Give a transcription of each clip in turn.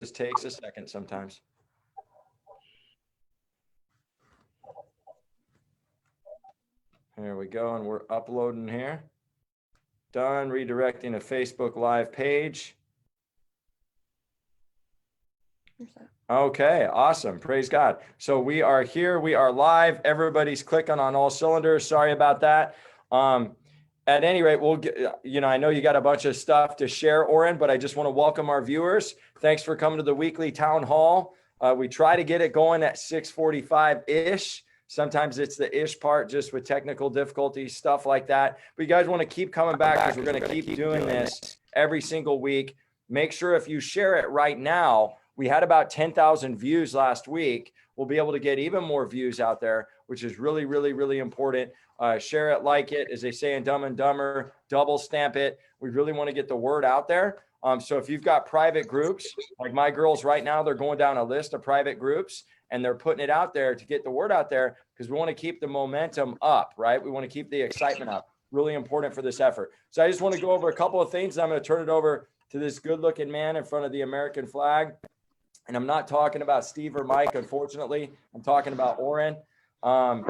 just takes a second sometimes. Here we go, and we're uploading here. Done, redirecting a Facebook Live page. Okay, awesome. Praise God. So we are here. We are live. Everybody's clicking on all cylinders. Sorry about that. At any rate, we'll get, I know you got a bunch of stuff to share, Oren, but I just want to welcome our viewers. Thanks for coming to the weekly town hall. We try to get it going at 6:45-ish. Sometimes it's the ish part just with technical difficulties, stuff like that. But you guys want to keep coming back because we're going to keep doing this every single week. Make sure if you share it right now, we had about 10,000 views last week. We'll be able to get even more views out there, which is really, really, really important. Share it, like it, as they say in Dumb and Dumber, double stamp it. We really want to get the word out there. So if you've got private groups, like my girls right now, they're going down a list of private groups and they're putting it out there to get the word out there because we want to keep the momentum up, right? We want to keep the excitement up. Really important for this effort. So I just want to go over a couple of things. I'm going to turn it over to this good looking man in front of the American flag. And I'm not talking about Steve or Mike, unfortunately. I'm talking about Oren. One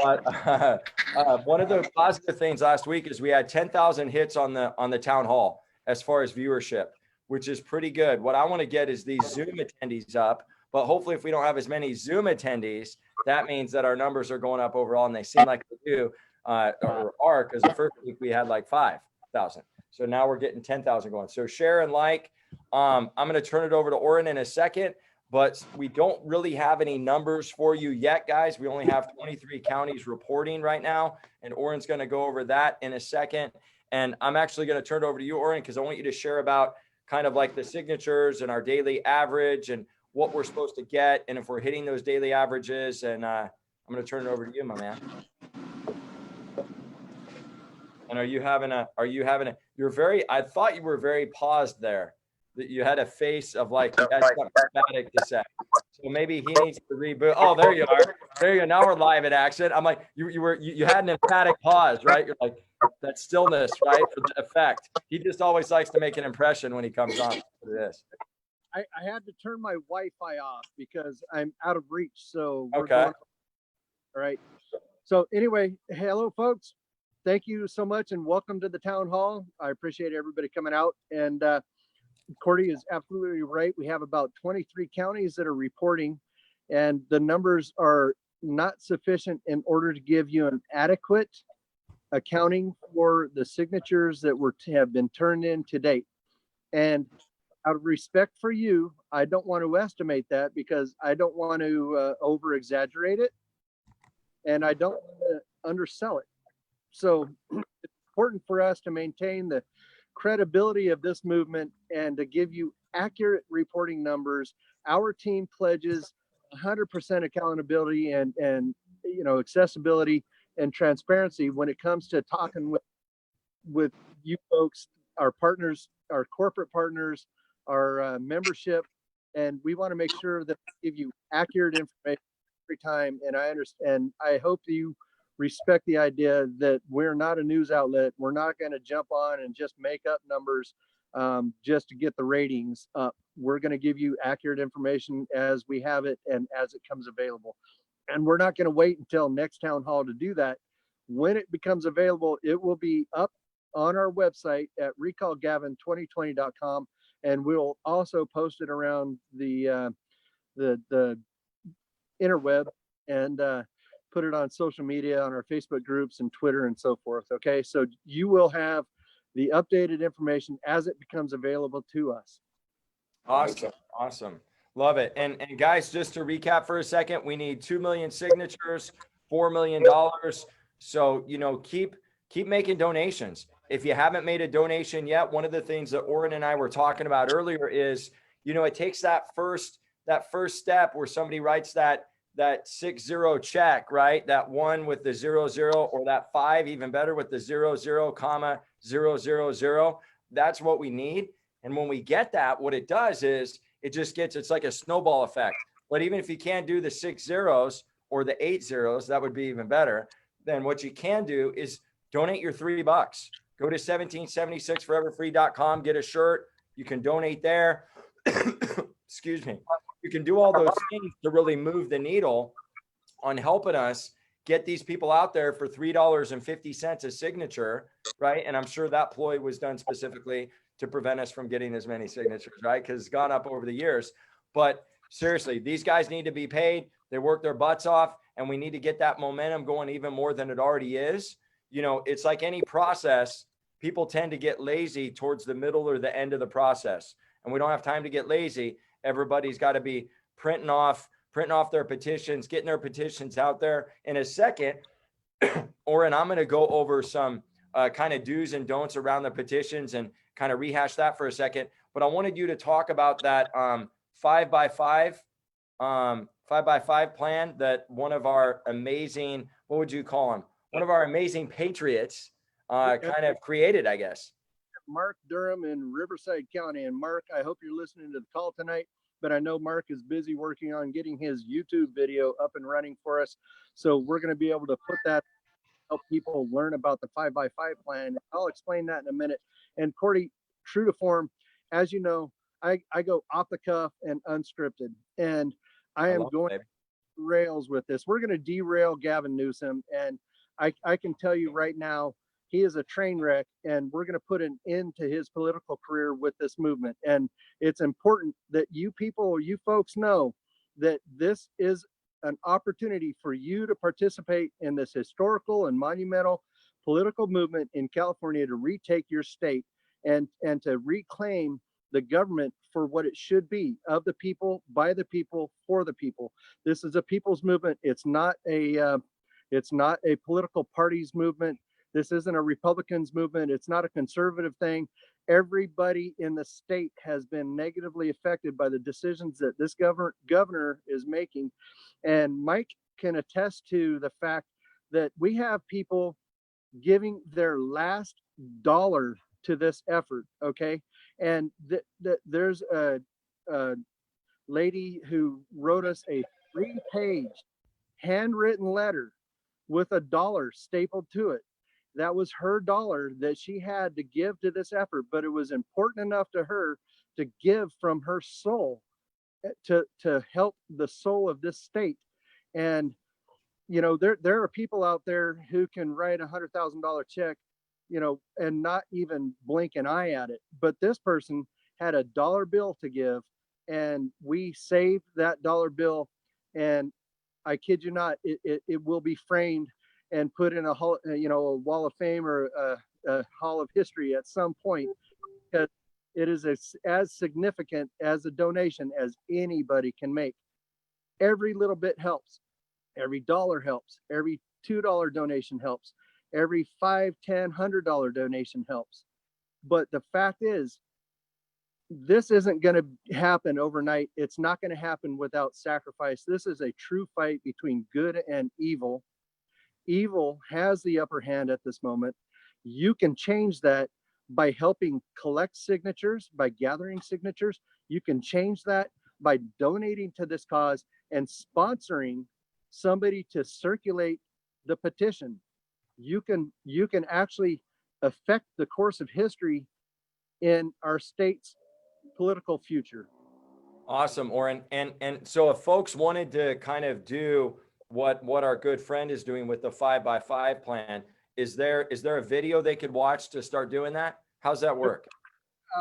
of the positive things last week is we had 10,000 hits on the town hall as far as viewership, which is pretty good. What I want to get is these Zoom attendees up, but hopefully if we don't have as many Zoom attendees, that means that our numbers are going up overall, and they seem like they do, or are, because the first week we had like 5,000. So now we're getting 10,000 going. So share and like. I'm going to turn it over to Oren in a second, but we don't really have any numbers for you yet, guys. We only have 23 counties reporting right now, and Oren's going to go over that in a second. And I'm actually going to turn it over to you, Oren, because I want you to share about kind of like the signatures and our daily average and what we're supposed to get, and if we're hitting those daily averages. And I'm going to turn it over to you, my man. And I thought you were very paused there. That you had a face of like, that's something emphatic to say. So maybe he needs to reboot. Oh, there you are. There you go. Now we're live in action. I'm like, you had an emphatic pause, right? You're like, that stillness, right? For the effect. He just always likes to make an impression when he comes on for this. I had to turn my Wi-Fi off because I'm out of reach. So we're okay. All right. So anyway, hello folks. Thank you so much and welcome to the town hall. I appreciate everybody coming out, and Cordy is absolutely right. We have about 23 counties that are reporting, and the numbers are not sufficient in order to give you an adequate accounting for the signatures that have been turned in to date. And out of respect for you, I don't want to estimate that because I don't want to over exaggerate it, and I don't want to undersell it. So it's important for us to maintain the credibility of this movement and to give you accurate reporting numbers. Our team pledges 100% accountability and accessibility and transparency when it comes to talking with you folks, our partners, our corporate partners, our membership, and we want to make sure that we give you accurate information every time. And I understand. I hope you respect the idea that we're not a news outlet. We're not going to jump on and just make up numbers just to get the ratings up. We're going to give you accurate information as we have it and as it comes available. And we're not going to wait until next town hall to do that. When it becomes available, it will be up on our website at recallgavin2020.com, and we'll also post it around the interweb and put it on social media, on our Facebook groups and Twitter and so forth. Okay, so you will have the updated information as it becomes available to us. Awesome. Love it. And guys, just to recap for a second, we need 2 million signatures, $4 million. So, keep making donations. If you haven't made a donation yet, one of the things that Oren and I were talking about earlier is, it takes that first step where somebody writes that 6-0 check, right? That 1 with the 0-0, or that 5, even better, with the 0-0, That's what we need. And when we get that, what it does is it's like a snowball effect. But even if you can't do the 6 zeros or the 8 zeros, that would be even better. Then what you can do is donate your $3. Go to 1776foreverfree.com, get a shirt. You can donate there. excuse me, you can do all those things to really move the needle on helping us get these people out there for $3.50 a signature, right? And I'm sure that ploy was done specifically to prevent us from getting as many signatures, right? Because it's gone up over the years. But seriously, these guys need to be paid. They work their butts off, and we need to get that momentum going even more than it already is. You know, it's like any process, people tend to get lazy towards the middle or the end of the process. And we don't have time to get lazy. Everybody's got to be printing off their petitions, getting their petitions out there. In a second, Oren, I'm going to go over some kind of do's and don'ts around the petitions and kind of rehash that for a second. But I wanted you to talk about that 5x5 plan that one of our amazing, what would you call him? One of our amazing patriots kind of created, I guess. Mark Durham in Riverside County. And Mark, I hope you're listening to the call tonight, but I know Mark is busy working on getting his YouTube video up and running for us. So we're going to be able to put that, help people learn about the 5x5 plan. I'll explain that in a minute. And Cordy, true to form, as you know, I go off the cuff and unscripted, and I am going rails with this. We're going to derail Gavin Newsom, and I can tell you right now, he is a train wreck, and we're going to put an end to his political career with this movement. And it's important that you people, you folks know that this is an opportunity for you to participate in this historical and monumental political movement in California to retake your state and to reclaim the government for what it should be, of the people, by the people, for the people. This is a people's movement. It's not a political party's movement. This isn't a Republicans movement. It's not a conservative thing. Everybody in the state has been negatively affected by the decisions that this governor is making. And Mike can attest to the fact that we have people giving their last dollar to this effort, okay? And there's a lady who wrote us a 3-page handwritten letter with $1 stapled to it. That was her dollar that she had to give to this effort, but it was important enough to her to give from her soul to help the soul of this state. And you know, there are people out there who can write $100,000 check, you know, and not even blink an eye at it. But this person had a $1 bill to give, and we saved that $1 bill. And I kid you not, it will be framed and put in a wall of fame or a hall of history at some point, because it is as significant as a donation as anybody can make. Every little bit helps. Every dollar helps. Every $2 donation helps. Every $5, $10, $100 donation helps. But the fact is, this isn't going to happen overnight. It's not going to happen without sacrifice. This is a true fight between good and evil. Evil has the upper hand at this moment. You can change that by helping collect signatures, by gathering signatures. You can change that by donating to this cause and sponsoring somebody to circulate the petition. You can actually affect the course of history in our state's political future. Awesome, Oren. And so if folks wanted to kind of do what our good friend is doing with the 5x5 plan, is there a video they could watch to start doing that? How's that work?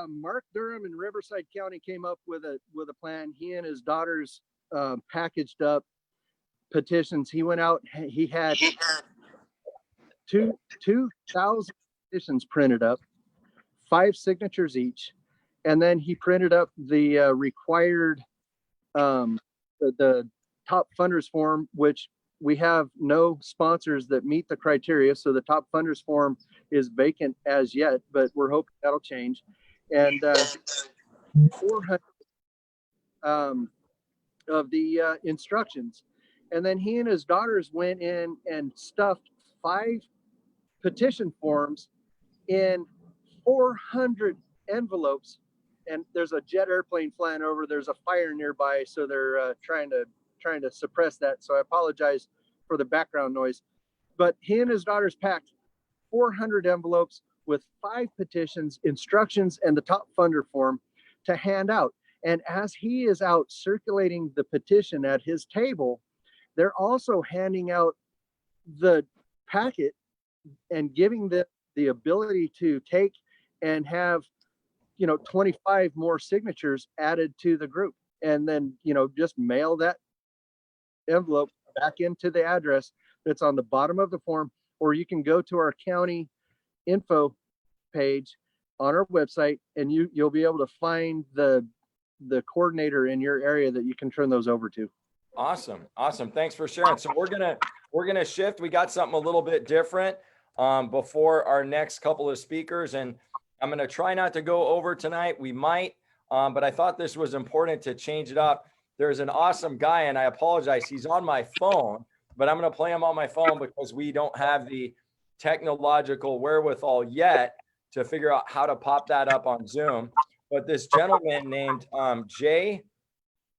Mark Durham in Riverside County came up with a plan. He and his daughters packaged up petitions. He went out, he had 2,000 petitions printed up, 5 signatures each, and then he printed up the required the top funders form, which we have no sponsors that meet the criteria, so the top funders form is vacant as yet, but we're hoping that'll change. And 400 of the instructions. And then he and his daughters went in and stuffed 5 petition forms in 400 envelopes. And there's a jet airplane flying over. There's a fire nearby, so they're trying to suppress that. So I apologize for the background noise. But he and his daughters packed 400 envelopes with 5 petitions, instructions, and the top funder form to hand out. And as he is out circulating the petition at his table, they're also handing out the packet and giving them the ability to take and have, 25 more signatures added to the group, and then, just mail that envelope back into the address that's on the bottom of the form. Or you can go to our county info page on our website, and you'll be able to find the coordinator in your area that you can turn those over to. Awesome. Awesome. Thanks for sharing. So we're going to shift. We got something a little bit different before our next couple of speakers, and I'm going to try not to go over tonight. We might, but I thought this was important to change it up. There's an awesome guy, and I apologize. He's on my phone, but I'm going to play him on my phone because we don't have the technological wherewithal yet to figure out how to pop that up on Zoom. But this gentleman named Jay,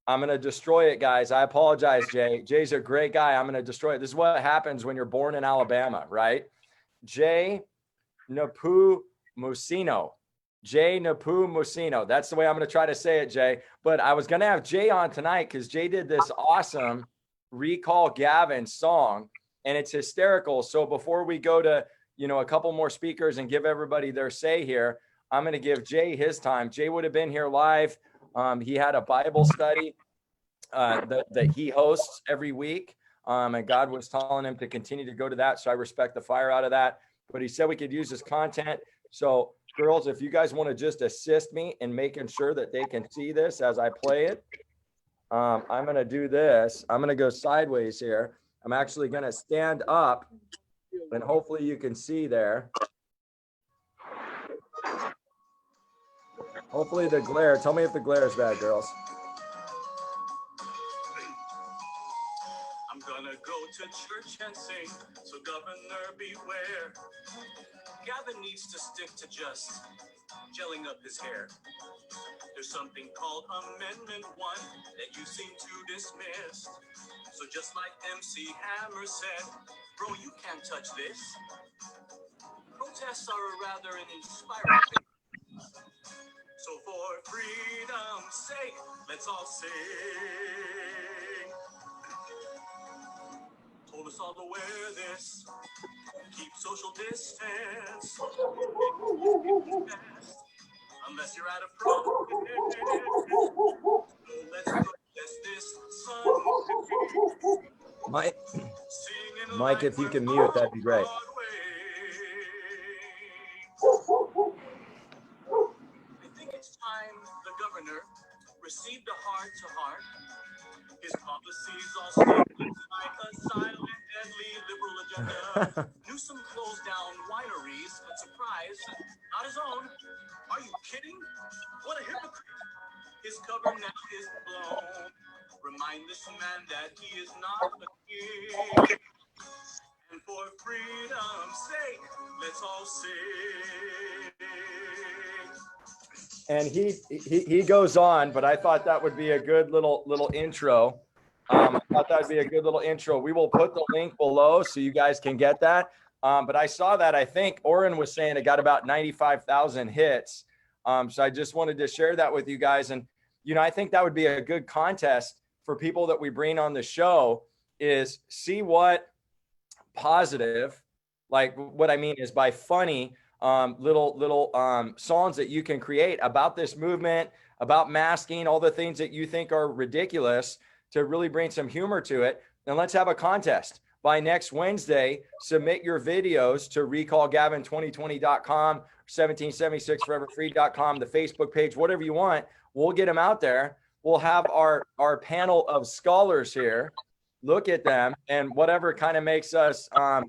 I'm going to destroy it, guys. I apologize, Jay. Jay's a great guy. I'm going to destroy it. This is what happens when you're born in Alabama, right? Jay Nepomuceno. Jay Nepomuceno. That's the way I'm going to try to say it, Jay. But I was going to have Jay on tonight because Jay did this awesome Recall Gavin song, and it's hysterical. So before we go to, a couple more speakers and give everybody their say here, I'm going to give Jay his time. Jay would have been here live. He had a Bible study that he hosts every week. And God was telling him to continue to go to that. So I respect the fire out of that. But he said we could use his content. So girls, if you guys want to just assist me in making sure that they can see this as I play it, I'm going to do this. I'm going to go sideways here. I'm actually going to stand up, and hopefully you can see there. Hopefully the glare, tell me if the glare is bad, girls. I'm gonna go to church and sing, so governor beware. Gavin needs to stick to just gelling up his hair. There's something called Amendment 1 that you seem to dismiss. So just like MC Hammer said, bro, you can't touch this. Protests are rather an inspiring thing. So for freedom's sake, let's all sing. Told us all to wear this, keep social distance, unless you're at a protest. So let's protest this Sunday. Mike, if you can mute, that'd be great. It's time the governor received a heart-to-heart. His policies all statements like a silent, deadly liberal agenda. Newsom closed down wineries, but surprise, not his own. Are you kidding? What a hypocrite. His cover now is blown. Remind this man that he is not a king. And for freedom's sake, let's all sing. And he goes on, but I thought that would be a good little intro. I thought that would be a good little intro. We will put the link below so you guys can get that. But I saw that, I think Oren was saying it got about 95,000 hits. So I just wanted to share that with you guys. And, I think that would be a good contest for people that we bring on the show, is see what positive, like what I mean is by funny, little songs that you can create about this movement, about masking, all the things that you think are ridiculous, to really bring some humor to it. And let's have a contest. By next Wednesday, submit your videos to recallgavin2020.com, 1776foreverfree.com, the Facebook page, whatever you want. We'll get them out there. We'll have our panel of scholars here, look at them, and whatever kind of makes us, I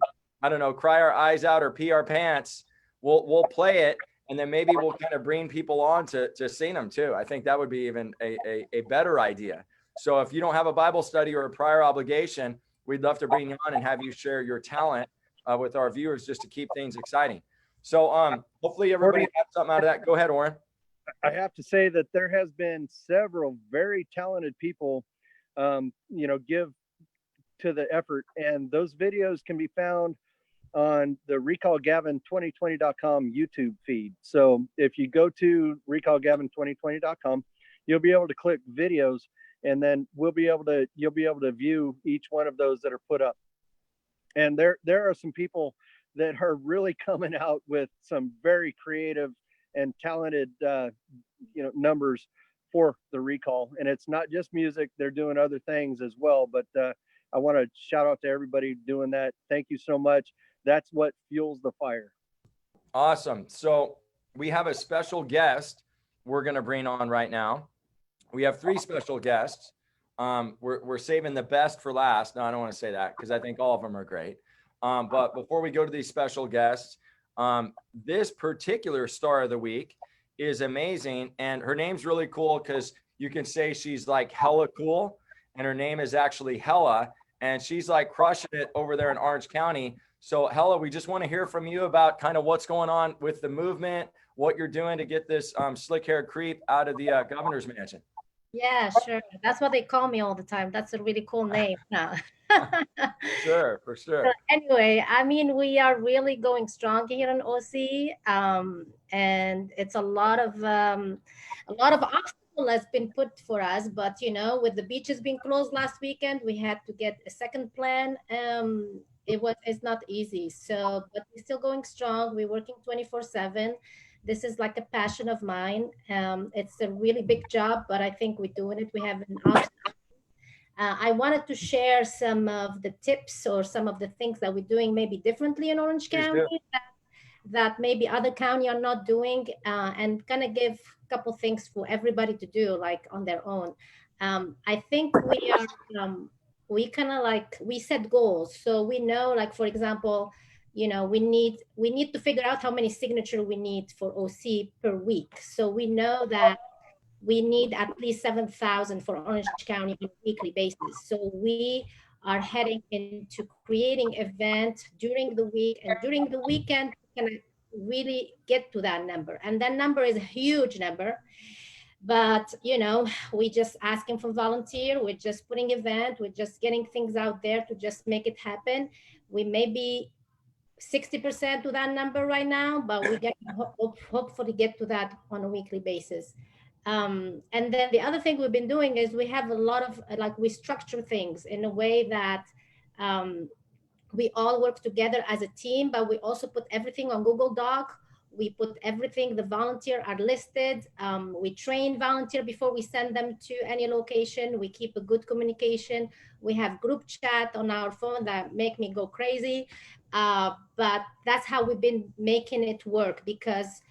don't know, cry our eyes out or pee our pants, we'll play it, and then maybe we'll kind of bring people on to sing them too. I think that would be even a better idea. So if you don't have a Bible study or a prior obligation, we'd love to bring you on and have you share your talent with our viewers, just to keep things exciting. So hopefully everybody got something out of that. Go ahead, Oren. I have to say that there has been several very talented people, give to the effort, and those videos can be found on the recallgavin2020.com YouTube feed. So if you go to recallgavin2020.com, you'll be able to click videos, and then you'll be able to view each one of those that are put up. And there are some people that are really coming out with some very creative and talented numbers for the recall. And it's not just music, they're doing other things as well. But I want to shout out to everybody doing that. Thank you so much. That's what fuels the fire. Awesome. So we have a special guest we're going to bring on right now. We have 3 special guests. We're saving the best for last. No, I don't want to say that because I think all of them are great. But before we go to these special guests, this particular star of the week is amazing. And her name's really cool because you can say she's like hella cool. And her name is actually Hella. And she's like crushing it over there in Orange County. So Hella, we just want to hear from you about kind of what's going on with the movement, what you're doing to get this slick-haired creep out of the governor's mansion. Yeah, sure. That's what they call me all the time. That's a really cool name. Sure, for sure. So anyway, I mean, we are really going strong here in OC, and it's a lot of obstacle has been put for us. But with the beaches being closed last weekend, we had to get a second plan. It's not easy. So, but we're still going strong. We're working 24/7. This is like a passion of mine. It's a really big job, but I think we're doing it. We have an option. I wanted to share some of the tips or some of the things that we're doing maybe differently in Orange County that maybe other county are not doing, and kind of give a couple things for everybody to do like on their own. I think we kind of like, we set goals. So we know, like, for example, we need to figure out how many signatures we need for OC per week. So we know that we need at least 7,000 for Orange County on a weekly basis. So we are heading into creating events during the week, and during the weekend, can really get to that number. And that number is a huge number. But, we just asking for volunteer. We're just putting event. We're just getting things out there to just make it happen. We may be 60% to that number right now, but we get hopefully get to that on a weekly basis. And then the other thing we've been doing is we have a lot of, we structure things in a way that we all work together as a team, but we also put everything on Google Doc. We put everything, the volunteer are listed. We train volunteer before we send them to any location. We keep a good communication. We have group chat on our phone that make me go crazy. But that's how we've been making it work because,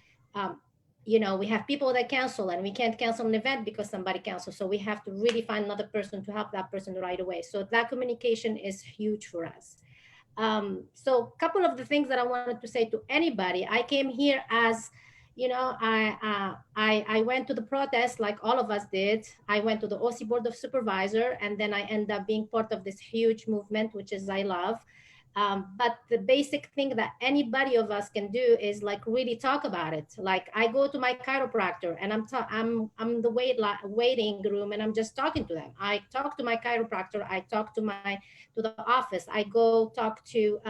we have people that cancel and we can't cancel an event because somebody canceled. So we have to really find another person to help that person right away. So that communication is huge for us. So a couple of the things that I wanted to say to anybody, I came here as, I went to the protest like all of us did. I went to the OC Board of Supervisor, and then I ended up being part of this huge movement, which is I love. But the basic thing that anybody of us can do is like really talk about it. Like I go to my chiropractor and I'm the waiting room and I'm just talking to them. I talk to my chiropractor. I talk to the office. I go talk to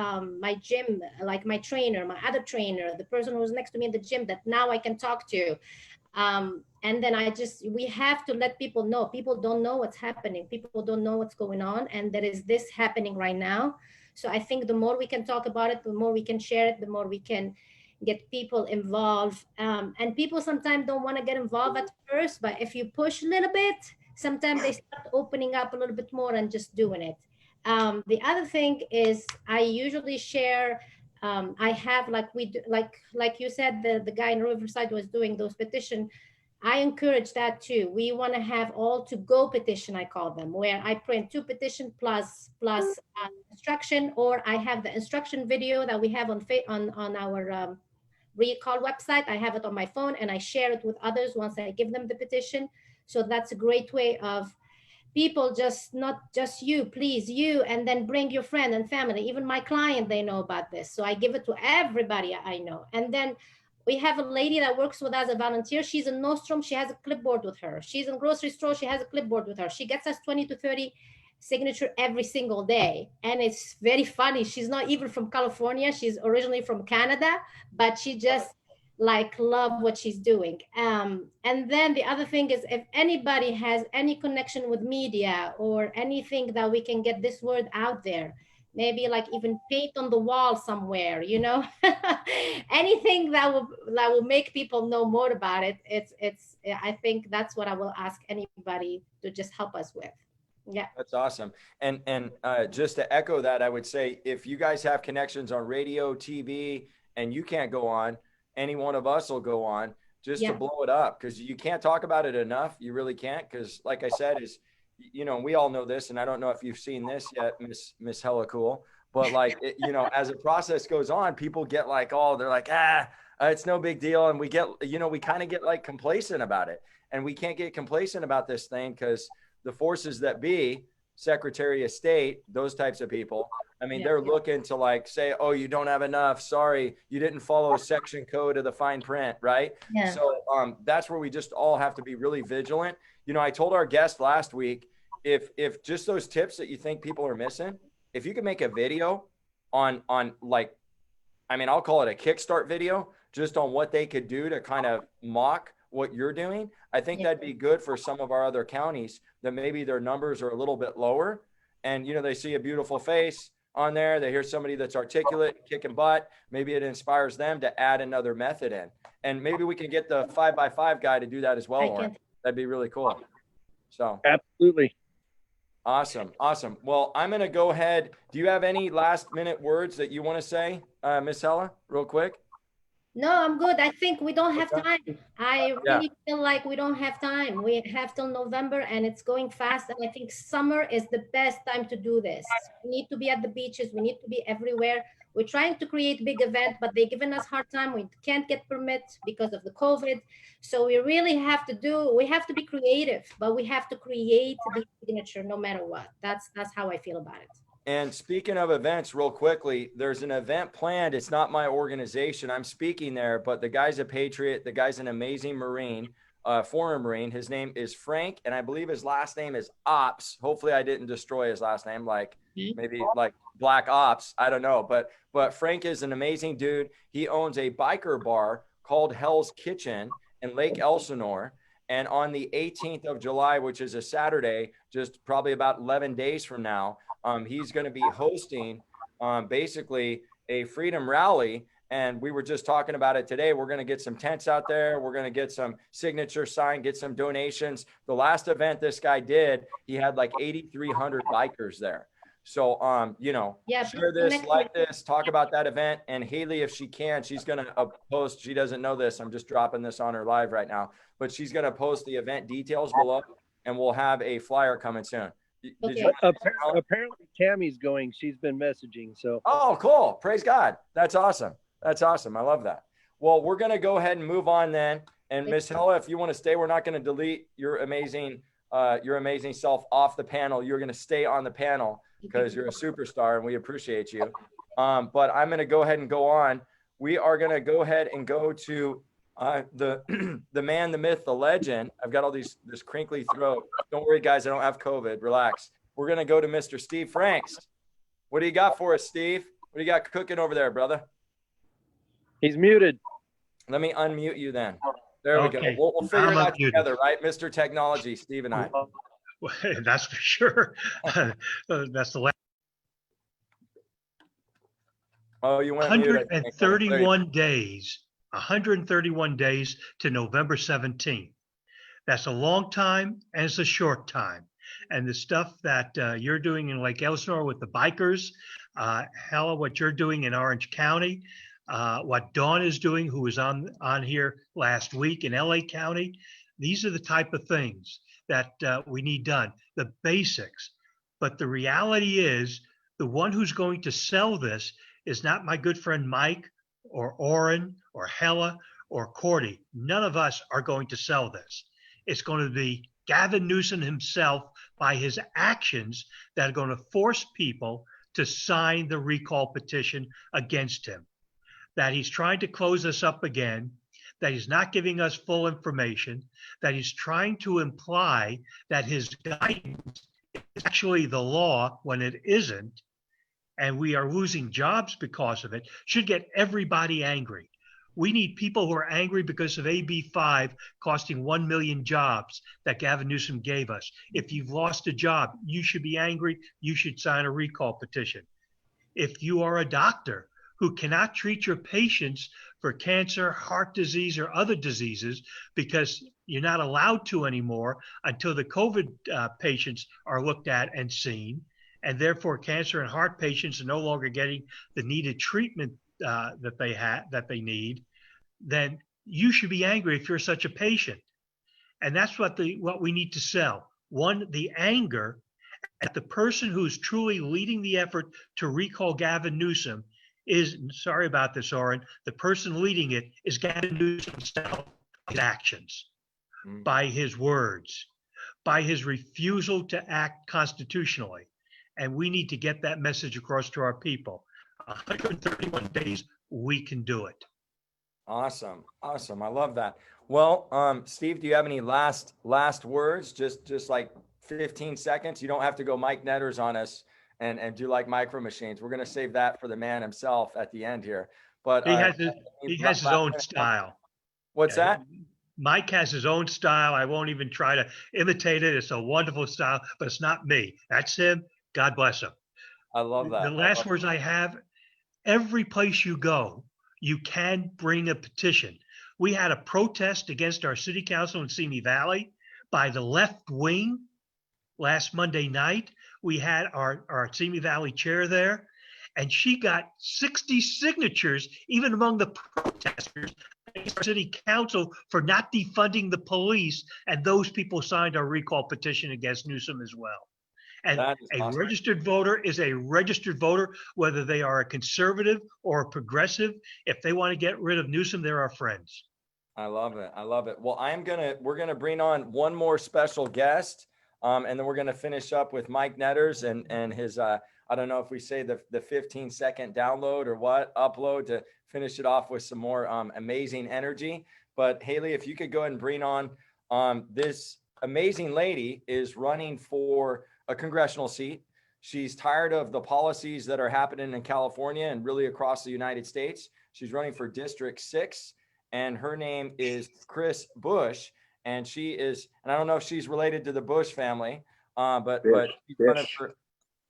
my gym, like my trainer, my other trainer, the person who's next to me in the gym that now I can talk to. And then we have to let people know. People don't know what's happening. People don't know what's going on. And there is this happening right now. So I think the more we can talk about it, the more we can share it, the more we can get people involved. And people sometimes don't want to get involved at first, but if you push a little bit, sometimes they start opening up a little bit more and just doing it. The other thing is I usually share, I have like you said, the guy in Riverside was doing those petitions. I encourage that too. We want to have all to go petition, I call them, where I print 2 petition plus instruction, or I have the instruction video that we have on our recall website. I have it on my phone and I share it with others once I give them the petition. So that's a great way of people not just you, please you, and then bring your friend and family. Even my client, they know about this. So I give it to everybody I know. And then we have a lady that works with us as a volunteer. She's in Nordstrom. She has a clipboard with her. She's in grocery store. She has a clipboard with her. She gets us 20 to 30 signature every single day. And it's very funny. She's not even from California. She's originally from Canada, but she just like love what she's doing. And then the other thing is, if anybody has any connection with media or anything that we can get this word out there, maybe like even paint on the wall somewhere, you know, anything that will make people know more about it. It's I think that's what I will ask anybody to just help us with. Yeah. That's awesome. And just to echo that, I would say if you guys have connections on radio, TV, and you can't go on, any one of us will go on just to Yeah. blow it up, because you can't talk about it enough. You really can't, because like I said, is, you know, we all know this, and I don't know if you've seen this yet, Miss Hella Cool, but like it, you know, as a process goes on, people get like, oh, they're like, it's no big deal, and we get, you know, we kind of get like complacent about it, and we can't get complacent about this thing because the forces that be, Secretary of State, those types of people, I mean, Yeah. they're looking to like say, oh, you don't have enough. Sorry, you didn't follow section code of the fine print, right? Yeah. So that's where we just all have to be really vigilant. You know, I told our guest last week, if just those tips that you think people are missing, if you could make a video on like, I mean, I'll call it a kickstart video, just on what they could do to kind of mock what you're doing, I think Yeah. that'd be good for some of our other counties that maybe their numbers are a little bit lower. And, you know, they see a beautiful face on there. They hear somebody that's articulate, kicking butt. Maybe it inspires them to add another method in. And maybe we can get the 5x5 guy to do that as well, I Lauren. can. That'd be really cool. So Absolutely. awesome. Awesome. Well, I'm going to go ahead. Do you have any last minute words that you want to say, Miss Hella, real quick? No, I'm good. I think we don't have Okay. time. I Yeah. really feel like we don't have time. We have till November and it's going fast. And I think summer is the best time to do this. We need to be at the beaches. We need to be everywhere. We're trying to create big event, but they're giving us hard time. We can't get permits because of the COVID. So we really have to we have to be creative, but we have to create the signature no matter what. That's how I feel about it. And speaking of events, real quickly, there's an event planned. It's not my organization. I'm speaking there, but the guy's a patriot. The guy's an amazing Marine, former Marine. His name is Frank, and I believe his last name is Ops. Hopefully I didn't destroy his last name, like maybe like Black Ops. I don't know, but Frank is an amazing dude. He owns a biker bar called Hell's Kitchen in Lake Elsinore. And on the 18th of July, which is a Saturday, just probably about 11 days from now, he's going to be hosting basically a freedom rally. And we were just talking about it today. We're going to get some tents out there. We're going to get some signature sign, get some donations. The last event this guy did, he had like 8,300 bikers there. So, you know, Yeah, share please this, connect like with- this, talk about that event. And Haley, if she can, she's going to post, she doesn't know this. I'm just dropping this on her live right now, but she's going to post the event details below and we'll have a flyer coming soon. Did Okay. you- Apparently Tammy's going. She's been messaging. So Oh, cool. Praise God. That's awesome. That's awesome. I love that. Well, we're going to go ahead and move on then. And Miss Hella, if you want to stay, we're not going to delete your amazing self off the panel. You're going to stay on the panel because you're a superstar and we appreciate you. But I'm going to go ahead and go on. We are going to go ahead and go to the man, the myth, the legend. I've got all this crinkly throat. Don't worry, guys. I don't have COVID. Relax. We're going to go to Mr. Steve Franks. What do you got for us, Steve? What do you got cooking over there, brother? he's muted. Let me unmute you then. There we Okay. go. We'll figure it I'm out unmuted. together, right? Mr. Technology, Steve and I. That's for sure. That's the last Oh, you went mute, I think. There you go. 131 days, 131 days to November 17th. That's a long time and it's a short time. And the stuff that you're doing in Lake Elsinore with the bikers, Hella, what you're doing in Orange County, what Dawn is doing, who was on here last week in LA County. These are the type of things that we need done, the basics. But the reality is the one who's going to sell this is not my good friend Mike or Oren or Hella or Cordy. None of us are going to sell this. It's going to be Gavin Newsom himself by his actions that are going to force people to sign the recall petition against him. That he's trying to close us up again, that he's not giving us full information, that he's trying to imply that his guidance is actually the law when it isn't, and we are losing jobs because of it, should get everybody angry. We need people who are angry because of AB5 costing 1 million jobs that Gavin Newsom gave us. If you've lost a job, you should be angry. You should sign a recall petition. If you are a doctor who cannot treat your patients for cancer, heart disease, or other diseases because you're not allowed to anymore until the COVID patients are looked at and seen, and therefore cancer and heart patients are no longer getting the needed treatment that they need, then you should be angry if you're such a patient. And that's what we need to sell. One, the anger at the person who's truly leading the effort to recall Gavin Newsom is, sorry about this, Oren, the person leading it is Gavin Newsom himself, his actions, by his words, by his refusal to act constitutionally. And we need to get that message across to our people. 131 days, we can do it. Awesome. Awesome. I love that. Well, Steve, do you have any last words? Just like 15 seconds. You don't have to go Mike Netters on us and do like Micro Machines. We're going to save that for the man himself at the end here. But he has his own style. What's that? Mike has his own style. I won't even try to imitate it. It's a wonderful style, but it's not me. That's him. God bless him. I love that. The last words I have, every place you go, you can bring a petition. We had a protest against our city council in Simi Valley by the left wing last Monday night. We had our Simi Valley chair there, and she got 60 signatures, even among the protesters, against our city council for not defunding the police. And those people signed our recall petition against Newsom as well. And a awesome. Registered voter is a registered voter, whether they are a conservative or a progressive. If they want to get rid of Newsom, they're our friends. I love it. I love it. Well, we're going to bring on one more special guest. And then we're going to finish up with Mike Netters and his, I don't know if we say the 15-second download or what, upload to finish it off with some more amazing energy. But Haley, if you could go ahead and bring on this amazing lady is running for a congressional seat. She's tired of the policies that are happening in California and really across the United States. She's running for District 6, and her name is Chris Bush. And she is, and I don't know if she's related to the Bush family, but she's running for,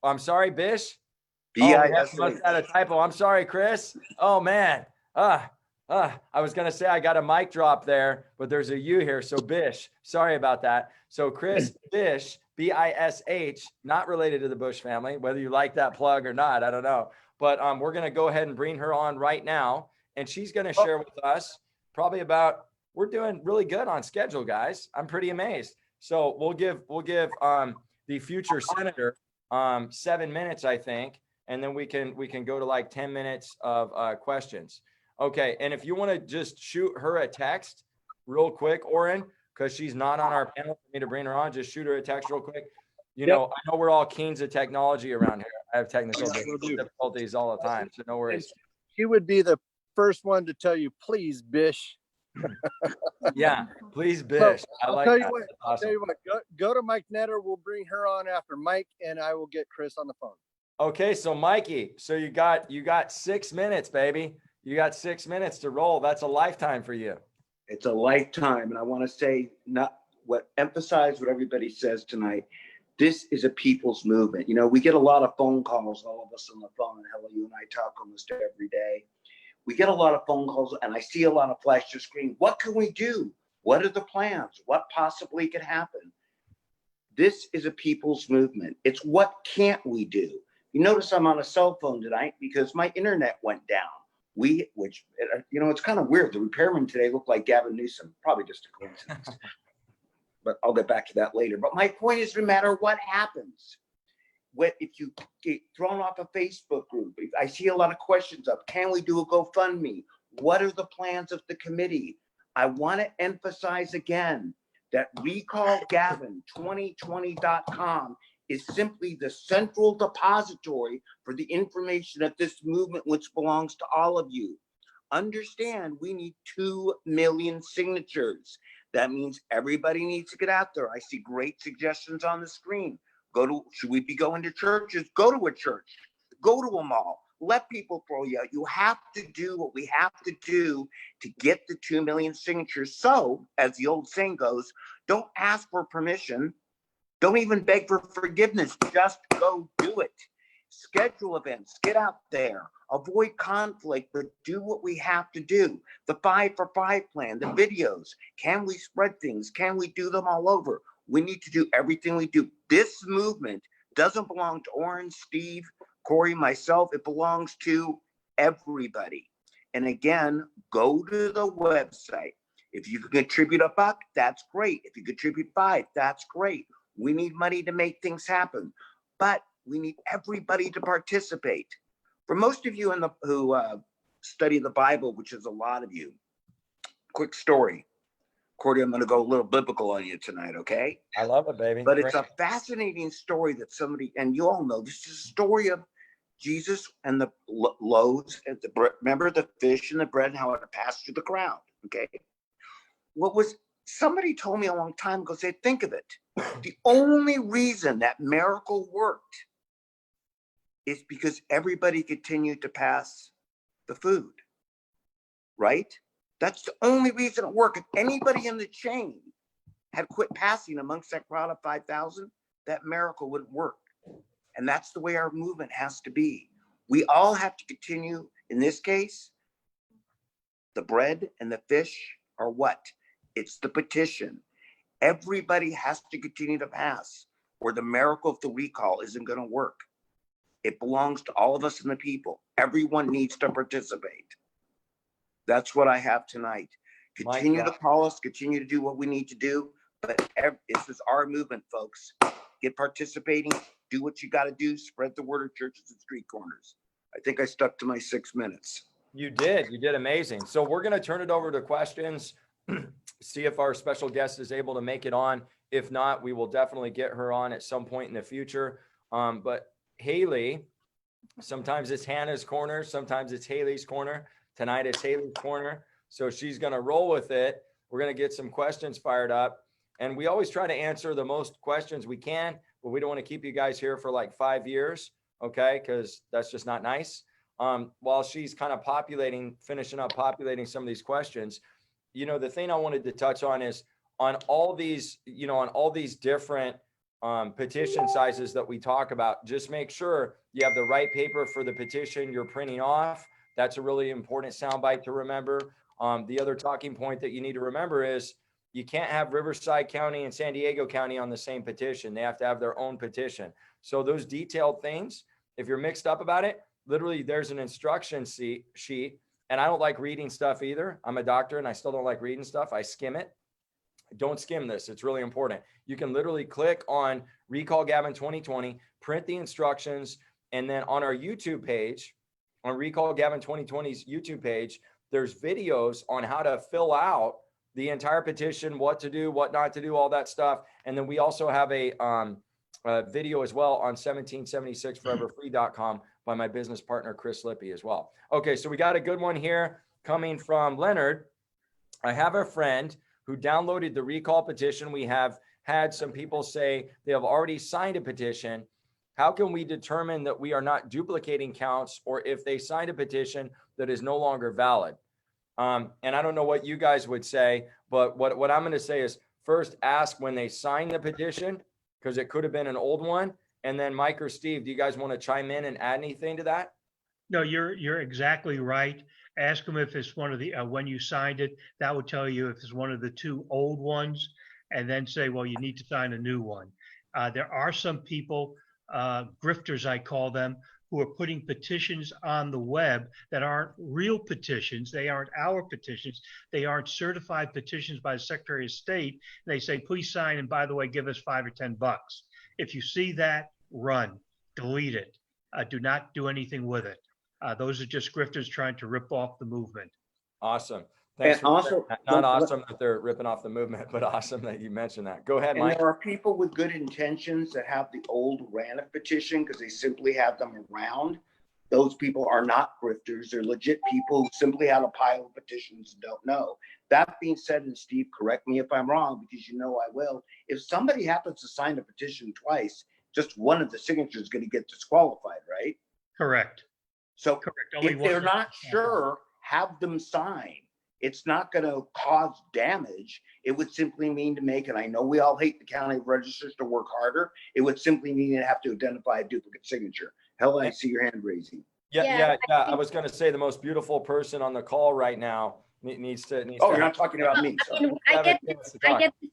I'm sorry, Bish? B-I-S-H. Must have had a typo. I'm sorry, Chris. Oh, man. I was going to say I got a mic drop there, but there's a U here. So Bish, sorry about that. So Chris Bish, B-I-S-H, not related to the Bush family, whether you like that plug or not, I don't know. But we're going to go ahead and bring her on right now. And she's going to share with us probably about, we're doing really good on schedule, guys. I'm pretty amazed. So we'll give the future senator 7 minutes, I think. And then we can go to like 10 minutes of questions. Okay. And if you want to just shoot her a text real quick, Oren, because she's not on our panel for me to bring her on, just shoot her a text real quick. You know, I know we're all kings of technology around here. I have technical difficulties all the time, so no worries. She would be the first one to tell you, please, Bish. Yeah, please, Bish. I like that. I'll tell you what, go to Mike Netter. We'll bring her on after Mike, and I will get Chris on the phone. Okay, so Mikey, so you got 6 minutes, baby. You got 6 minutes to roll. That's a lifetime for you. It's a lifetime. And I want to say emphasize what everybody says tonight. This is a people's movement. You know, we get a lot of phone calls, all of us on the phone. Hello, you and I talk almost every day. We get a lot of phone calls and I see a lot of flash to screen. What can we do? What are the plans? What possibly could happen? This is a people's movement. It's what can't we do? You notice I'm on a cell phone tonight because my internet went down. It's kind of weird. The repairman today looked like Gavin Newsom, probably just a coincidence. But I'll get back to that later. But my point is, no matter what happens, if you get thrown off a Facebook group, I see a lot of questions up. Can we do a GoFundMe? What are the plans of the committee? I want to emphasize again that recallgavin2020.com is simply the central depository for the information of this movement, which belongs to all of you. Understand, we need 2 million signatures. That means everybody needs to get out there. I see great suggestions on the screen. Should we be going to churches? Go to a church. Go to a mall. let people throw you out. You have to do what we have to do to get the 2 million signatures. So, as the old saying goes, don't ask for permission. Don't even beg for forgiveness. Just go do it. Schedule events. Get out there. Avoid conflict, but do what we have to do. The 5 for 5 plan, the videos. Can we spread things? Can we do them all over? We need to do everything we do. This movement doesn't belong to Oren, Steve, Corey, myself. It belongs to everybody. And again, go to the website. If you can contribute $1, that's great. If you contribute 5, that's great. We need money to make things happen, but we need everybody to participate. For most of you who study the Bible, which is a lot of you, quick story. Cordy, I'm going to go a little biblical on you tonight, okay? I love it, baby. But it's a fascinating story that somebody, and you all know, this is a story of Jesus and the loaves, and remember the fish and the bread and how it passed through the crowd, okay? Somebody told me a long time ago, say, think of it. The only reason that miracle worked is because everybody continued to pass the food, right? That's the only reason it worked. If anybody in the chain had quit passing amongst that crowd of 5,000, that miracle wouldn't work. And that's the way our movement has to be. We all have to continue. In this case, the bread and the fish are what? It's the petition. Everybody has to continue to pass, or the miracle of the recall isn't going to work. It belongs to all of us and the people. Everyone needs to participate. That's what I have tonight. Continue to call us, continue to do what we need to do. But this is our movement, folks. Get participating, do what you got to do, spread the word of churches and street corners. I think I stuck to my 6 minutes. You did amazing. So we're going to turn it over to questions, see if our special guest is able to make it on. If not, we will definitely get her on at some point in the future. But Haley, sometimes it's Hannah's corner, sometimes it's Haley's corner. Tonight it's Haley's corner. So she's going to roll with it. We're going to get some questions fired up. And we always try to answer the most questions we can, but we don't want to keep you guys here for like 5 years, okay? Because that's just not nice. While she's kind of finishing up populating some of these questions, you know, the thing I wanted to touch on is on all these, you know, on all these different petition sizes that we talk about, just make sure you have the right paper for the petition you're printing off. That's a really important soundbite to remember. The other talking point that you need to remember is you can't have Riverside County and San Diego County on the same petition. They have to have their own petition. So those detailed things, if you're mixed up about it, literally there's an instruction sheet. And I don't like reading stuff either. I'm a doctor and I still don't like reading stuff. I skim it. Don't skim this. It's really important. You can literally click on Recall Gavin 2020, print the instructions, and then on our YouTube page, on Recall Gavin 2020's YouTube page, there's videos on how to fill out the entire petition, what to do, what not to do, all that stuff. And then we also have a video as well on 1776foreverfree.com by my business partner, Chris Lippy as well. Okay, so we got a good one here coming from Leonard. I have a friend who downloaded the recall petition. We have had some people say they have already signed a petition. How can we determine that we are not duplicating counts, or if they signed a petition that is no longer valid? And I don't know what you guys would say, but what I'm going to say is first ask when they signed the petition, because it could have been an old one. And then Mike or Steve, do you guys want to chime in and add anything to that? No, you're exactly right. Ask them if it's one of the, when you signed it, that would tell you if it's one of the 2 old ones, and then say, well, you need to sign a new one. There are some people, grifters, I call them, who are putting petitions on the web that aren't real petitions. They aren't our petitions. They aren't certified petitions by the Secretary of State. They say, please sign, and by the way, give us $5 or $10. If you see that, run, delete it. Do not do anything with it. Those are just grifters trying to rip off the movement. Awesome. Thanks. And also, not awesome that they're ripping off the movement, but awesome that you mentioned that. Go ahead, and Mike. there are people with good intentions that have the old RANF petition because they simply have them around. Those people are not grifters. They're legit people who simply have a pile of petitions and don't know. That being said, and Steve, correct me if I'm wrong, because you know I will. If somebody happens to sign a petition twice, just one of the signatures is going to get disqualified, right? Correct. So Correct. Only if they're one- not sure, have them sign. It's not going to cause damage. It would simply mean to make, and I know we all hate the county registers to work harder. It would simply mean to have to identify a duplicate signature. Helen, I see your hand raising. Yeah, I was going to say the most beautiful person on the call right now needs to. Oh, you're not talking about me. I mean, I get this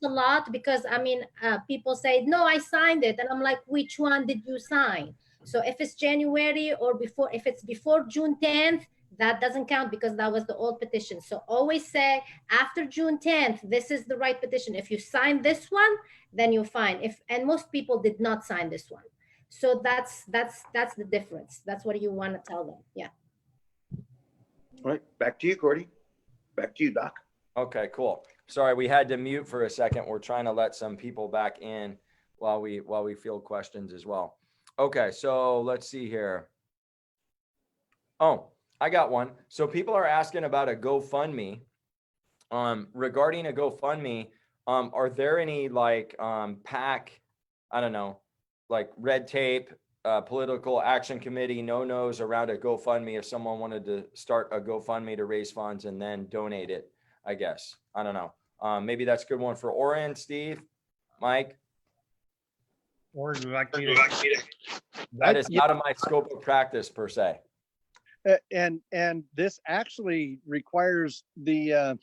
a lot because I mean, people say, no, I signed it. And I'm like, which one did you sign? So if it's January or before, if it's before June 10th, that doesn't count because that was the old petition. So always say after June 10th, this is the right petition. If you sign this one, then you're fine. And most people did not sign this one. So that's the difference. That's what you want to tell them. Yeah. All right, back to you, Cordy. Back to you, Doc. Okay, cool. Sorry, we had to mute for a second. We're trying to let some people back in while we field questions as well. Okay, so let's see here. Oh, I got one. So people are asking about a GoFundMe. Regarding a GoFundMe, are there any like PAC, I don't know, like red tape, political action committee no-nos around a GoFundMe if someone wanted to start a GoFundMe to raise funds and then donate it, I guess. I don't know. Maybe that's a good one for Oren, Steve, Mike. Or would you like me to? That is out of my scope of practice per se. And this actually requires the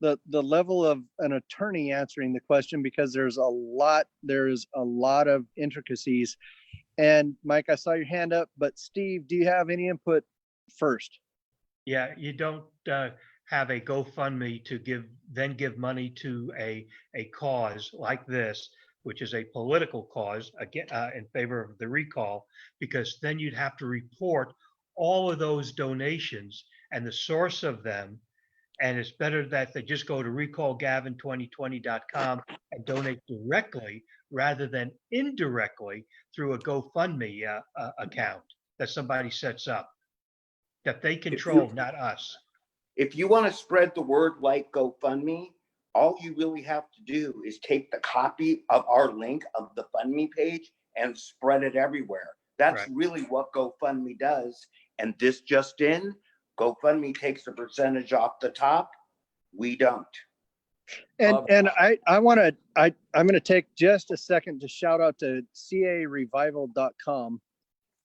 the level of an attorney answering the question because there's a lot of intricacies. And Mike, I saw your hand up, but Steve, do you have any input first? Yeah, you don't have a GoFundMe to give money to a cause like this, which is a political cause again in favor of the recall, because then you'd have to report all of those donations and the source of them. And it's better that they just go to recallgavin2020.com and donate directly rather than indirectly through a GoFundMe account that somebody sets up that they control, not us. If you want to spread the word like GoFundMe, all you really have to do is take the copy of our link of the FundMe page and spread it everywhere. That's Right. really what GoFundMe does. And this just in, GoFundMe takes a percentage off the top. We don't. And I'm going to take just a second to shout out to carevival.com.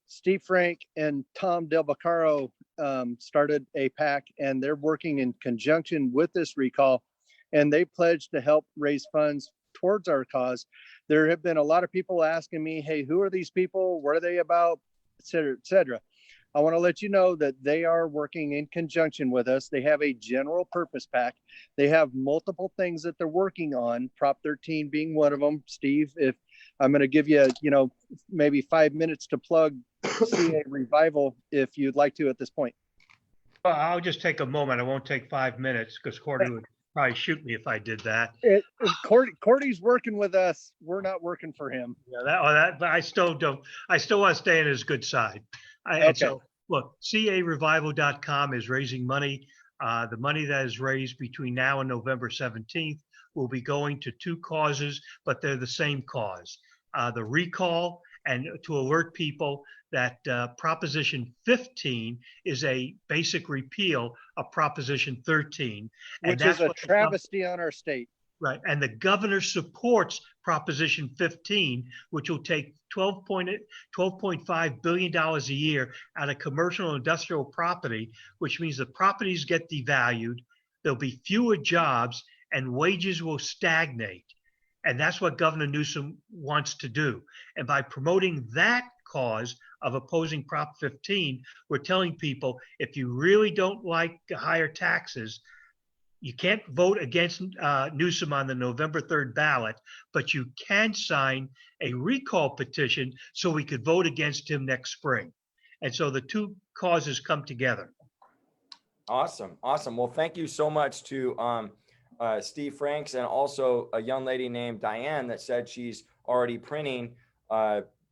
Steve Frank and Tom Del Baccaro started a PAC, and they're working in conjunction with this recall, and they pledged to help raise funds towards our cause. There have been a lot of people asking me, hey, who are these people? What are they about? Et cetera, et cetera. I want to let you know that they are working in conjunction with us. They have a general purpose PAC. They have multiple things that they're working on, Prop 13 being one of them. Steve, if I'm going to give you, maybe 5 minutes to plug CA Revival if you'd like to at this point. Well, I'll just take a moment. I won't take 5 minutes because Cordy would probably shoot me if I did that. Cordy's working with us. We're not working for him. Yeah, but I still don't. I still want to stay on his good side. And so, look, carevival.com is raising money. The money that is raised between now and November 17th will be going to two causes, but they're the same cause. The recall, and to alert people that Proposition 15 is a basic repeal of Proposition 13. Which is a travesty on our state. Right. And the governor supports Proposition 15, which will take $12.5 billion a year out of commercial and industrial property, which means the properties get devalued, there'll be fewer jobs, and wages will stagnate. And that's what Governor Newsom wants to do. And by promoting that cause of opposing Prop 15, we're telling people, if you really don't like higher taxes, you can't vote against Newsom on the November 3rd ballot, but you can sign a recall petition so we could vote against him next spring. And so the two causes come together. Awesome. Awesome. Well, thank you so much to Steve Franks and also a young lady named Diane that said she's already printing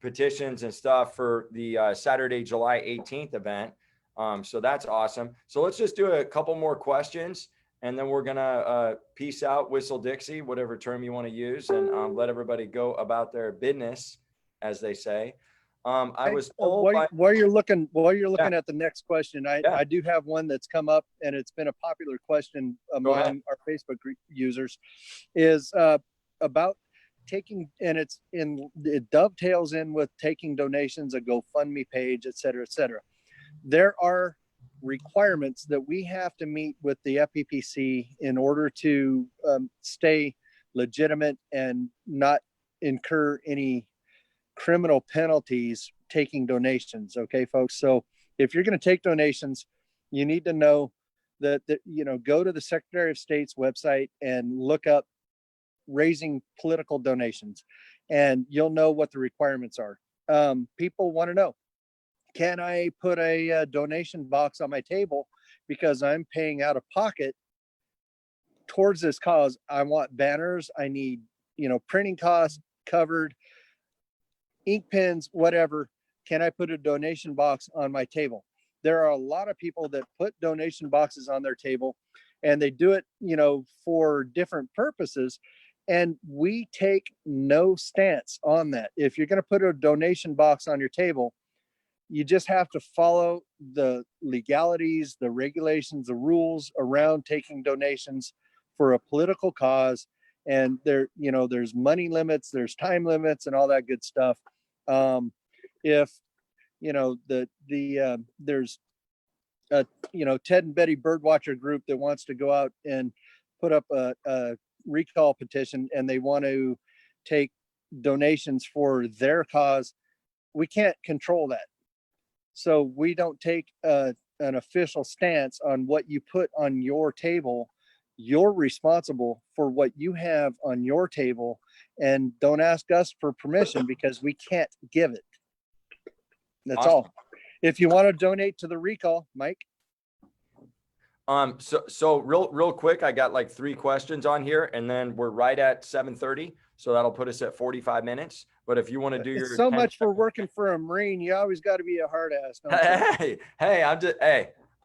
petitions and stuff for the Saturday, July 18th event. So that's awesome. So let's just do a couple more questions. And then we're going to peace out, whistle Dixie, whatever term you want to use, and let everybody go about their business, as they say. I Hey, was told by, while you're looking at the next question, Yeah. I do have one that's come up, and it's been a popular question Go ahead. among our Facebook users, is about taking, and it dovetails in with taking donations, a GoFundMe page, et cetera, et cetera. There are requirements that we have to meet with the FPPC in order to stay legitimate and not incur any criminal penalties taking donations. Okay, folks. So if you're going to take donations, you need to know that, go to the Secretary of State's website and look up raising political donations, and you'll know what the requirements are. People want to know, can I put a donation box on my table because I'm paying out of pocket towards this cause? I want banners. I need, printing costs covered, ink pens, whatever. Can I put a donation box on my table? There are a lot of people that put donation boxes on their table, and they do it, for different purposes. And we take no stance on that. If you're going to put a donation box on your table, you just have to follow the legalities, the regulations, the rules around taking donations for a political cause. And there's money limits, there's time limits, and all that good stuff. If there's a Ted and Betty Birdwatcher group that wants to go out and put up a recall petition, and they want to take donations for their cause, we can't control that. So we don't take an official stance on what you put on your table. You're responsible for what you have on your table, and don't ask us for permission because we can't give it. That's Awesome. all. If you want to donate to the recall, Mike. So real quick, I got like 3 questions on here, and then we're right at 7:30. So that'll put us at 45 minutes. But if you want to do your It's so 10 much for working for a Marine. You always got to be a hard ass. Don't you?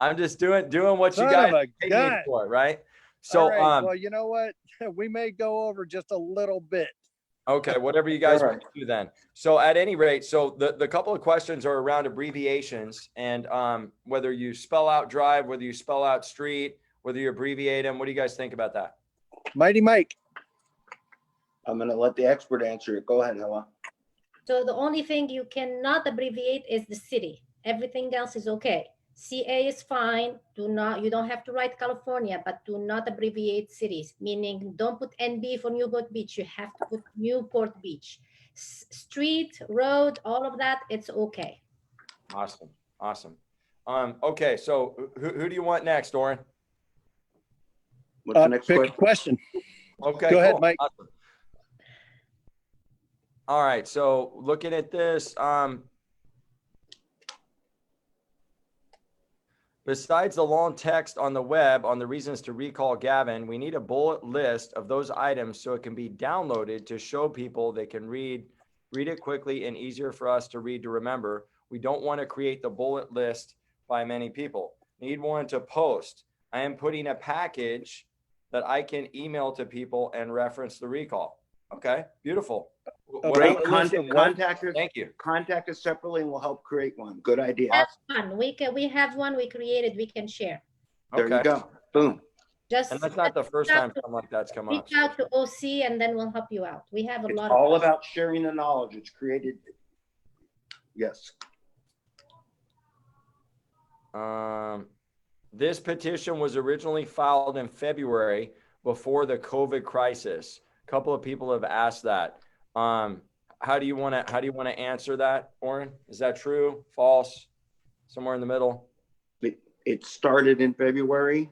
I'm just doing what Son you guys of a paid me gun. for, right? So All right. Well, you know what? We may go over just a little bit. okay, whatever you guys All want to do then. So at any rate, so the couple of questions are around abbreviations, and whether you spell out drive, whether you spell out street, whether you abbreviate them. What do you guys think about that? Mighty Mike. I'm going to let the expert answer it. Go ahead, Hella. So the only thing you cannot abbreviate is the city. Everything else is okay. CA is fine. You don't have to write California, but do not abbreviate cities, meaning don't put NB for Newport Beach. You have to put Newport Beach. Street, road, all of that, it's okay. Awesome. Okay, so who do you want next, Oren? What's the next Pick a question? question. Okay, Go ahead, cool. Mike. Awesome. All right, so looking at this, besides the long text on the web on the reasons to recall Gavin, we need a bullet list of those items so it can be downloaded to show people they can read it quickly and easier for us to read to remember. We don't want to create the bullet list by many people. Need one to post. I am putting a package that I can email to people and reference the recall. Okay, beautiful. What Great. else? Contact us. Thank you. Contact us separately and we'll help create one. Good idea. That's fun. We have one we created, we can share. There Okay. you go. Boom. Just And that's not the first time something like that's come up. reach out to OC and then we'll help you out. We have a It's lot all of. about sharing the knowledge. It's created. Yes. This petition was originally filed in February before the COVID crisis. A couple of people have asked that. How do you want to answer that, Oren? Is that true? False? Somewhere in the middle? It started in February.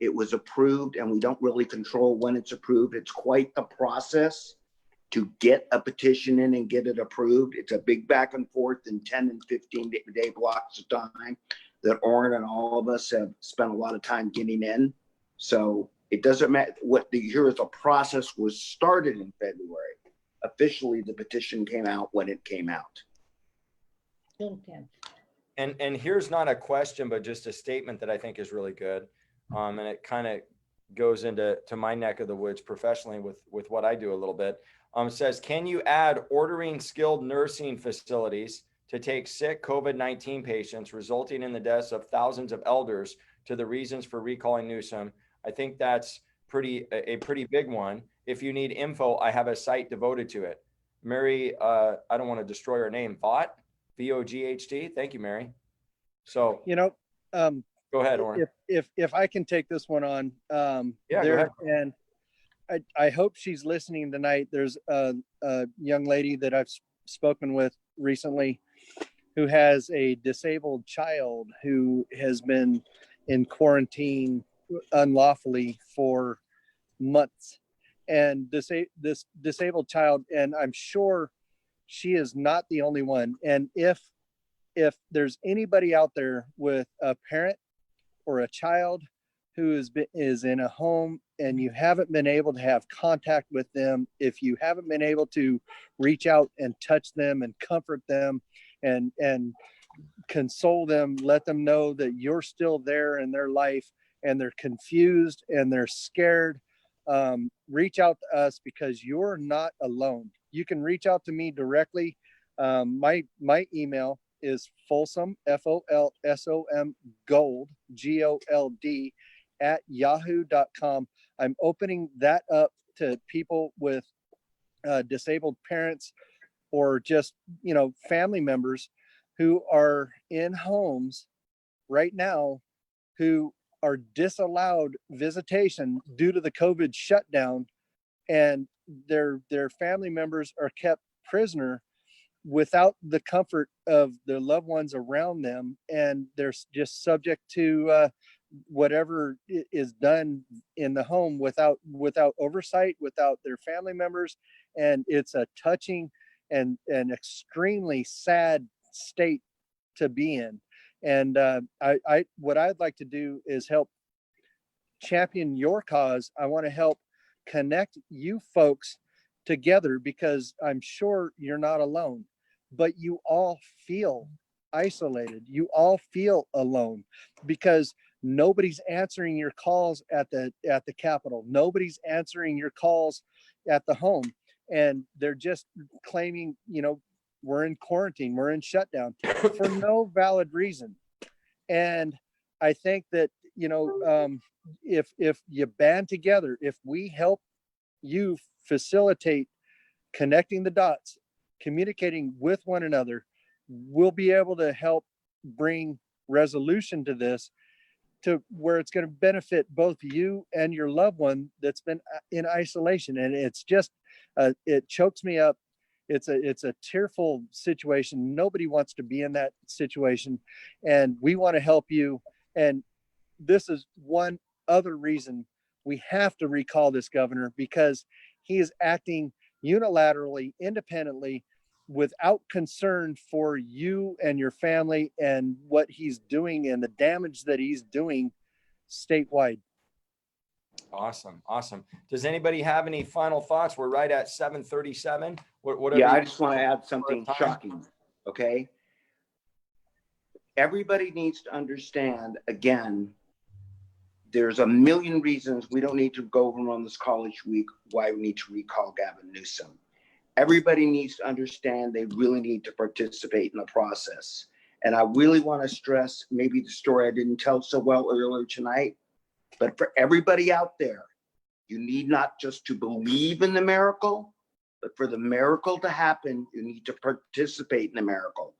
It was approved, and we don't really control when it's approved. It's quite a process to get a petition in and get it approved. It's a big back and forth in 10 and 15 day blocks of time that Oren and all of us have spent a lot of time getting in. So it doesn't matter here is a process was started in February. Officially, the petition came out when it came out. June 10th. And here's not a question, but just a statement that I think is really good. And it kind of goes into my neck of the woods professionally with what I do a little bit. It says, can you add ordering skilled nursing facilities to take sick COVID-19 patients, resulting in the deaths of thousands of elders, to the reasons for recalling Newsom. I think that's a pretty big one. If you need info, I have a site devoted to it. Mary, I don't want to destroy her name, Vaught, VOGHT. Thank you, Mary. So You know, go ahead, Oren. if I can take this one on, Yeah, go ahead. and I hope she's listening tonight. There's a young lady that I've spoken with recently who has a disabled child who has been in quarantine unlawfully for months. And this disabled child, and I'm sure she is not the only one. And if there's anybody out there with a parent or a child who is in a home and you haven't been able to have contact with them, if you haven't been able to reach out and touch them and comfort them and console them, let them know that you're still there in their life, and they're confused and they're scared, reach out to us, because you're not alone. You can reach out to me directly. My email is Folsom, FOLSOM, gold, GOLD, at yahoo.com. I'm opening that up to people with disabled parents, or just, family members who are in homes right now, who are disallowed visitation due to the COVID shutdown, and their family members are kept prisoner without the comfort of their loved ones around them, and they're just subject to whatever is done in the home without oversight, without their family members. And it's a touching and extremely sad state to be in. And I what I'd like to do is help champion your cause. I want to help connect you folks together, because I'm sure you're not alone, but you all feel isolated. You all feel alone, because nobody's answering your calls at the Capitol. Nobody's answering your calls at the home, and they're just claiming, we're in quarantine, we're in shutdown for no valid reason. And I think that, if you band together, if we help you facilitate connecting the dots, communicating with one another, we'll be able to help bring resolution to this, to where it's going to benefit both you and your loved one that's been in isolation. And it's just, it chokes me up. It's a tearful situation. Nobody wants to be in that situation, and we want to help you. And this is one other reason we have to recall this governor, because he is acting unilaterally, independently, without concern for you and your family, and what he's doing and the damage that he's doing statewide. Awesome. Does anybody have any final thoughts? We're right at 7:37. Yeah, I just want to add something shocking. Okay. Everybody needs to understand, again, there's a million reasons we don't need to go over on this college week why we need to recall Gavin Newsom. Everybody needs to understand they really need to participate in the process. And I really want to stress maybe the story I didn't tell so well earlier tonight, but for everybody out there, you need not just to believe in the miracle, but for the miracle to happen, you need to participate in the miracle.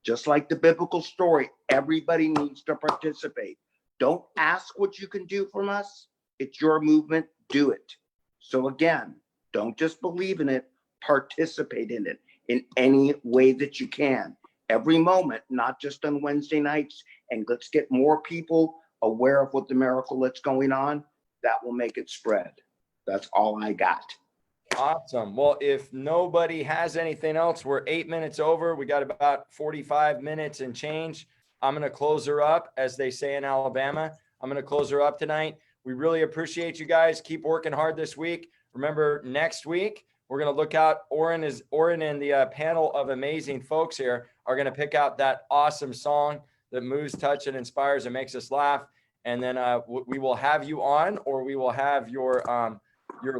Just like the biblical story, everybody needs to participate. Don't ask what you can do from us. It's your movement, do it. So again, don't just believe in it, participate in it in any way that you can. Every moment, not just on Wednesday nights, and let's get more people aware of what the miracle that's going on. That will make it spread. That's all I got. Awesome. Well, if nobody has anything else, we're 8 minutes over. We got about 45 minutes and change. I'm going to close her up, as they say in Alabama. I'm going to close her up tonight. We really appreciate you guys. Keep working hard this week. Remember, next week, we're going to look out. Oren and the panel of amazing folks here are going to pick out that awesome song that moves, touches, and inspires and makes us laugh. And then we will have you on, or we will have your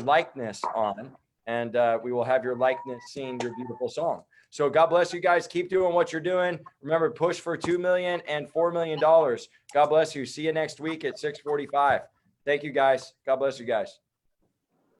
likeness on, and we will have your likeness sing your beautiful song. So God bless you guys. Keep doing what you're doing. Remember, push for 2 million and $4 million. God bless you. See you next week at 6:45. Thank you guys. God bless you guys.